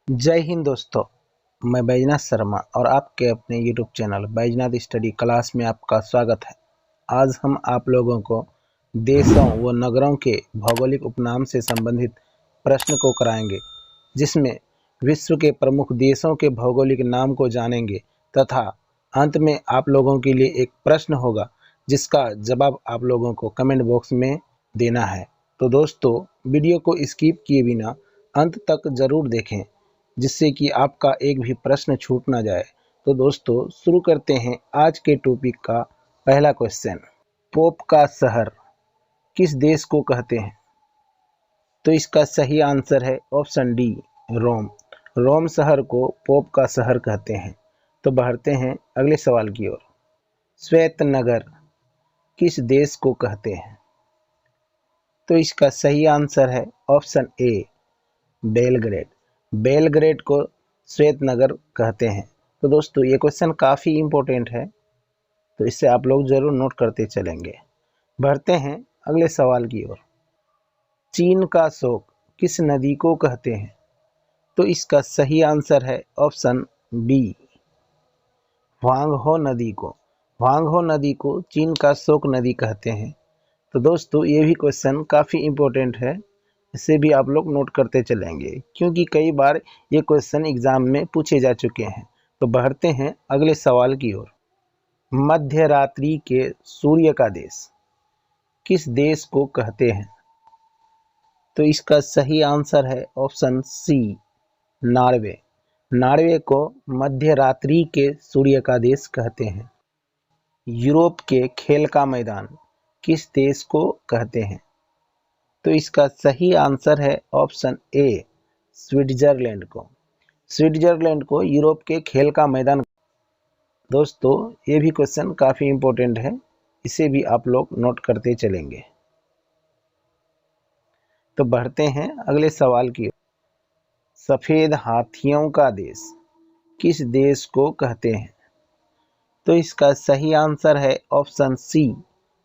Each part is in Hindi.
जय हिंद दोस्तों। मैं बैजनाथ शर्मा और आपके अपने YouTube channel Baijnath study class में आपका स्वागत है। आज हम आप लोगों को देशों व नगरों के भौगोलिक उपनाम से संबंधित प्रश्न को कराएंगे, जिसमें विश्व के प्रमुख देशों के भौगोलिक नाम को जानेंगे तथा अंत में आप लोगों के लिए एक प्रश्न होगा जिसका जवाब आप लोगों को कमेंट बॉक्स में देना है। तो दोस्तों, वीडियो को स्किप किए बिना अंत तक ज़रूर देखें, जिससे कि आपका एक भी प्रश्न छूट ना जाए। तो दोस्तों, शुरू करते हैं आज के टॉपिक का पहला क्वेश्चन। पोप का शहर किस देश को कहते हैं? तो इसका सही आंसर है ऑप्शन डी, रोम। रोम शहर को पोप का शहर कहते हैं। तो बढ़ते हैं अगले सवाल की ओर। श्वेत नगर किस देश को कहते हैं? तो इसका सही आंसर है ऑप्शन ए, बेलग्रेड। बेलग्रेड को श्वेत नगर कहते हैं। तो दोस्तों, ये क्वेश्चन काफ़ी इम्पोर्टेंट है, तो इससे आप लोग ज़रूर नोट करते चलेंगे। बढ़ते हैं अगले सवाल की ओर। चीन का शोक किस नदी को कहते हैं? तो इसका सही आंसर है ऑप्शन बी, ह्वांगहो नदी को। ह्वांगहो नदी को चीन का शोक नदी कहते हैं। तो दोस्तों, ये भी क्वेश्चन काफ़ी इम्पोर्टेंट है, इसे भी आप लोग नोट करते चलेंगे क्योंकि कई बार ये क्वेश्चन एग्जाम में पूछे जा चुके हैं। तो बढ़ते हैं अगले सवाल की ओर। मध्य रात्रि के सूर्य का देश किस देश को कहते हैं? तो इसका सही आंसर है ऑप्शन सी, नॉर्वे। नॉर्वे को मध्य रात्रि के सूर्य का देश कहते हैं। यूरोप के खेल का मैदान किस देश को कहते हैं? तो इसका सही आंसर है ऑप्शन ए, स्विट्जरलैंड को। स्विट्जरलैंड को यूरोप के खेल का मैदान। दोस्तों, ये भी क्वेश्चन काफ़ी इम्पोर्टेंट है, इसे भी आप लोग नोट करते चलेंगे। तो बढ़ते हैं अगले सवाल की ओर। सफ़ेद हाथियों का देश किस देश को कहते हैं? तो इसका सही आंसर है ऑप्शन सी,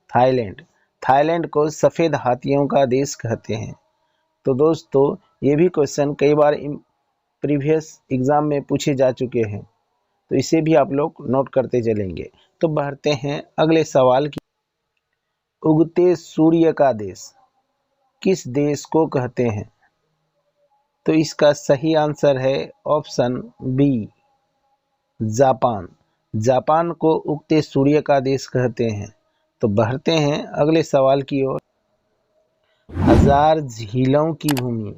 थाईलैंड। थाईलैंड को सफ़ेद हाथियों का देश कहते हैं। तो दोस्तों, ये भी क्वेश्चन कई बार प्रीवियस एग्जाम में पूछे जा चुके हैं, तो इसे भी आप लोग नोट करते चलेंगे। तो बढ़ते हैं अगले सवाल की। उगते सूर्य का देश किस देश को कहते हैं? तो इसका सही आंसर है ऑप्शन बी, जापान। जापान को उगते सूर्य का देश कहते हैं। तो बढ़ते हैं अगले सवाल की ओर। हजार झीलों की भूमि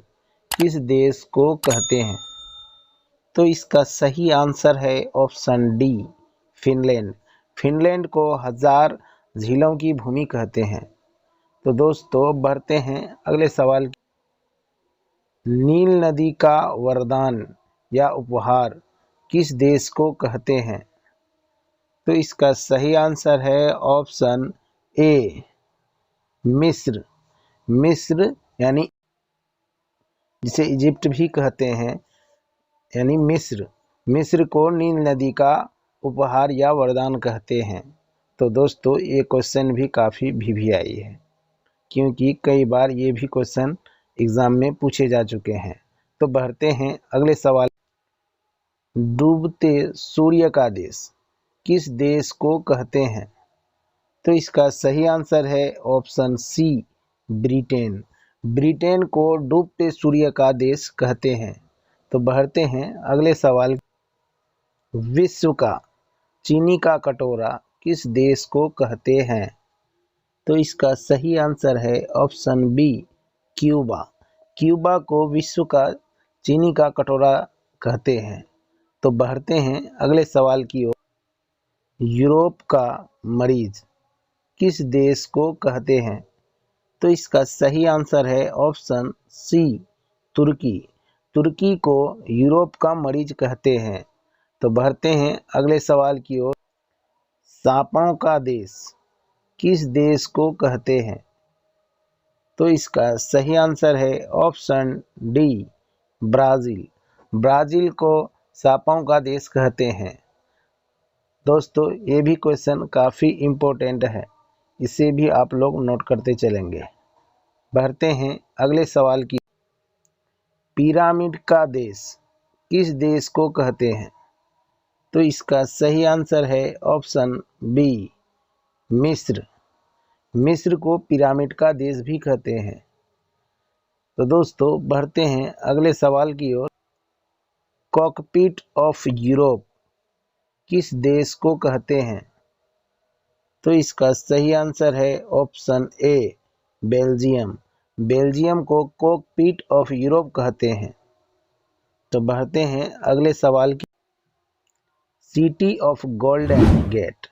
किस देश को कहते हैं? तो इसका सही आंसर है ऑप्शन डी, फिनलैंड। फिनलैंड को हजार झीलों की भूमि कहते हैं। तो दोस्तों, बढ़ते हैं अगले सवाल की। नील नदी का वरदान या उपहार किस देश को कहते हैं? तो इसका सही आंसर है ऑप्शन ए, मिस्र। मिस्र यानी जिसे इजिप्ट भी कहते हैं, यानी मिस्र। मिस्र को नील नदी का उपहार या वरदान कहते हैं। तो दोस्तों, ये क्वेश्चन भी काफ़ी वीवीआई है क्योंकि कई बार ये भी क्वेश्चन एग्जाम में पूछे जा चुके हैं। तो बढ़ते हैं अगले सवाल। डूबते सूर्य का देश किस देश को कहते हैं? तो इसका सही आंसर है ऑप्शन सी, ब्रिटेन। ब्रिटेन को डूबते सूर्य का देश कहते हैं। तो बढ़ते हैं अगले सवाल। विश्व का चीनी का कटोरा किस देश को कहते हैं? तो इसका सही आंसर है ऑप्शन बी, क्यूबा। क्यूबा को विश्व का चीनी का कटोरा कहते हैं। तो बढ़ते हैं अगले सवाल की ओर। यूरोप का मरीज किस देश को कहते हैं? तो इसका सही आंसर है ऑप्शन सी, तुर्की। तुर्की को यूरोप का मरीज कहते हैं। तो बढ़ते हैं अगले सवाल की ओर। सांपों का देश किस देश को कहते हैं? तो इसका सही आंसर है ऑप्शन डी, ब्राज़ील। ब्राज़ील को सांपों का देश कहते हैं। दोस्तों, ये भी क्वेश्चन काफ़ी इम्पोर्टेंट है, इसे भी आप लोग नोट करते चलेंगे। बढ़ते हैं अगले सवाल की। पिरामिड का देश किस देश को कहते हैं? तो इसका सही आंसर है ऑप्शन बी, मिस्र। मिस्र को पिरामिड का देश भी कहते हैं। तो दोस्तों बढ़ते हैं अगले सवाल की ओर। कॉकपिट ऑफ यूरोप किस देश को कहते हैं? तो इसका सही आंसर है ऑप्शन ए, बेल्जियम। बेल्जियम को कॉकपिट ऑफ यूरोप कहते हैं। तो बढ़ते हैं अगले सवाल की। सिटी ऑफ गोल्डन गेट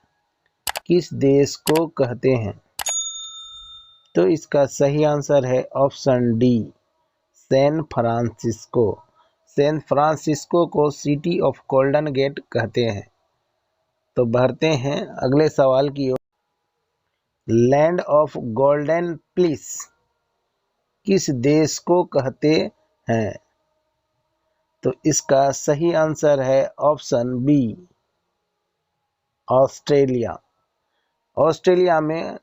किस देश को कहते हैं? तो इसका सही आंसर है option D, San Francisco. San Francisco को सिटी ऑफ गोल्डन गेट कहते हैं। तो बढ़ते हैं अगले सवाल की ओर। लैंड ऑफ गोल्डन प्लिस किस देश को कहते हैं? तो इसका सही आंसर है ऑप्शन बी, ऑस्ट्रेलिया। ऑस्ट्रेलिया में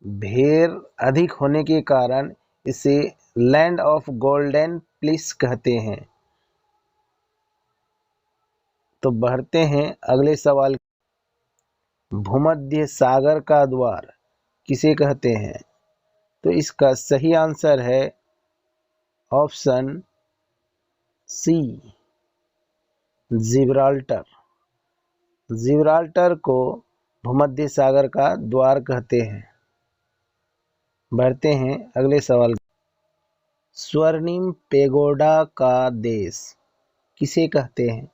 भेड़ अधिक होने के कारण इसे लैंड ऑफ गोल्डन प्लिस कहते हैं। तो बढ़ते हैं अगले सवाल। भूमध्य सागर का द्वार किसे कहते हैं? तो इसका सही आंसर है ऑप्शन सी, जिब्राल्टर। जिब्राल्टर को भूमध्य सागर का द्वार कहते हैं। बढ़ते हैं अगले सवाल। स्वर्णिम पेगोडा का देश किसे कहते हैं?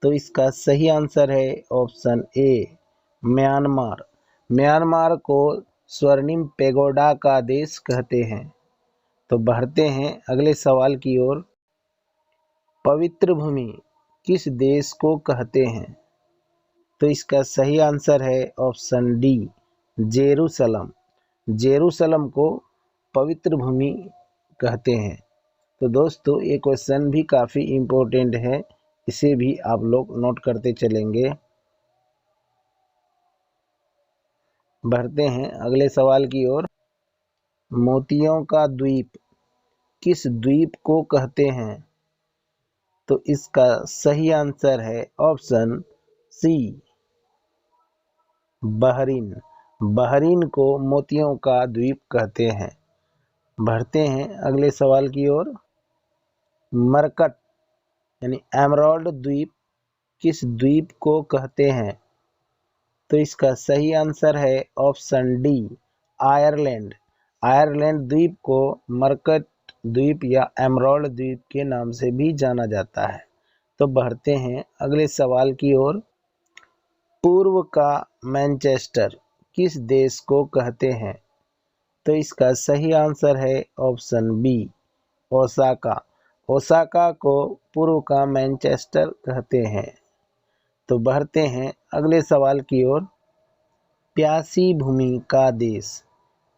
तो इसका सही आंसर है ऑप्शन ए, म्यांमार। म्यांमार को स्वर्णिम पेगोडा का देश कहते हैं। तो बढ़ते हैं अगले सवाल की ओर। पवित्र भूमि किस देश को कहते हैं? तो इसका सही आंसर है ऑप्शन डी, जेरूसलम। जेरूसलम को पवित्र भूमि कहते हैं। तो दोस्तों ये क्वेश्चन भी काफ़ी इम्पोर्टेंट है, इसे भी आप लोग नोट करते चलेंगे। बढ़ते हैं अगले सवाल की ओर। मोतियों का द्वीप किस द्वीप को कहते हैं? तो इसका सही आंसर है ऑप्शन सी, बहरीन। बहरीन को मोतियों का द्वीप कहते हैं। बढ़ते हैं अगले सवाल की ओर। मरकट यानी एमराल्ड द्वीप किस द्वीप को कहते हैं? तो इसका सही आंसर है ऑप्शन डी, आयरलैंड। आयरलैंड द्वीप को मरकट द्वीप या एमराल्ड द्वीप के नाम से भी जाना जाता है। तो बढ़ते हैं अगले सवाल की ओर। पूर्व का मैनचेस्टर किस देश को कहते हैं? तो इसका सही आंसर है ऑप्शन बी, ओसाका। ओसाका को पूर्व का मैनचेस्टर कहते हैं। तो बढ़ते हैं अगले सवाल की ओर। प्यासी भूमि का देश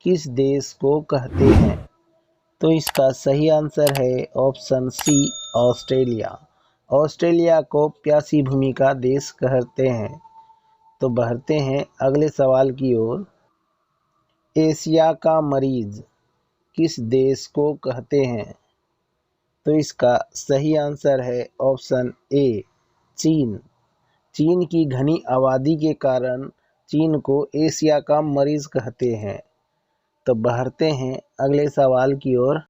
किस देश को कहते हैं? तो इसका सही आंसर है ऑप्शन सी, ऑस्ट्रेलिया। ऑस्ट्रेलिया को प्यासी भूमि का देश कहते हैं। तो बढ़ते हैं अगले सवाल की ओर। एशिया का मरीज किस देश को कहते हैं? तो इसका सही आंसर है ऑप्शन ए, चीन। चीन की घनी आबादी के कारण चीन को एशिया का मरीज कहते हैं। तो बढ़ते हैं अगले सवाल की ओर।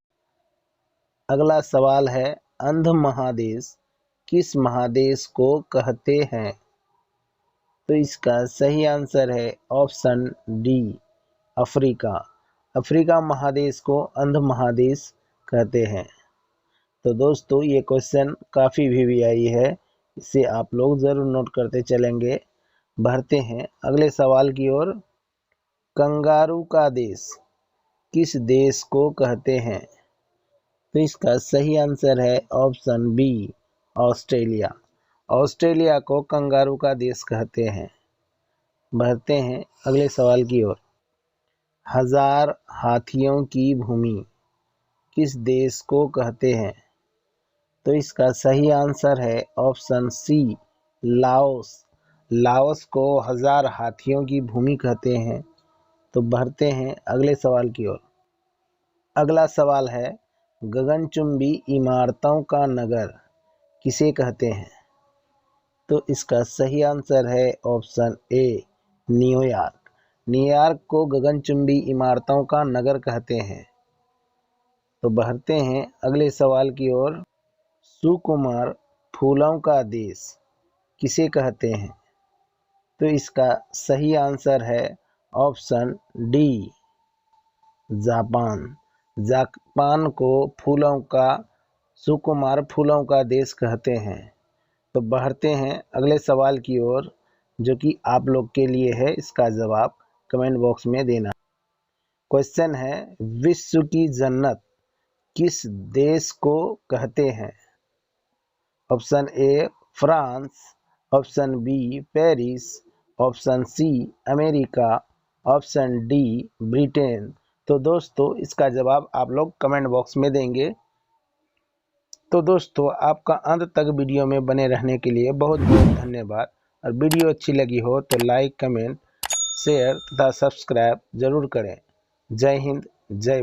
अगला सवाल है, अंध महादेश किस महादेश को कहते हैं? तो इसका सही आंसर है ऑप्शन डी, अफ्रीका। अफ्रीका महादेश को अंध महादेश कहते हैं। तो दोस्तों ये क्वेश्चन काफ़ी वीवीआई है, इसे आप लोग ज़रूर नोट करते चलेंगे। बढ़ते हैं अगले सवाल की ओर। कंगारू का देश किस देश को कहते हैं? तो इसका सही आंसर है ऑप्शन बी, ऑस्ट्रेलिया। ऑस्ट्रेलिया को कंगारू का देश कहते हैं। बढ़ते हैं अगले सवाल की ओर। हजार हाथियों की भूमि किस देश को कहते हैं? तो इसका सही आंसर है ऑप्शन सी, लाओस। लाओस को हजार हाथियों की भूमि कहते हैं। तो बढ़ते हैं अगले सवाल की ओर। अगला सवाल है, गगनचुंबी इमारतों का नगर किसे कहते हैं? तो इसका सही आंसर है ऑप्शन ए, न्यूयॉर्क। न्यूयॉर्क को गगनचुंबी इमारतों का नगर कहते हैं। तो बढ़ते हैं अगले सवाल की ओर। सुकुमार, फूलों का देश किसे कहते हैं? तो इसका सही आंसर है ऑप्शन डी, जापान। जापान को सुकुमार फूलों का देश कहते हैं। तो बढ़ते हैं अगले सवाल की ओर, जो कि आप लोग के लिए है। इसका जवाब कमेंट बॉक्स में देना। क्वेश्चन है, विश्व की जन्नत किस देश को कहते हैं? Option A, France. Option B, Paris. Option C, America. Option D, Britain. तो दोस्तों इसका जवाब आप लोग कमेंट बॉक्स में देंगे। तो दोस्तों आपका अंत तक वीडियो में बने रहने के लिए बहुत बहुत धन्यवाद। और वीडियो अच्छी लगी हो तो लाइक, कमेंट, शेयर तथा सब्सक्राइब जरूर करें। जय हिंद, जय भारत।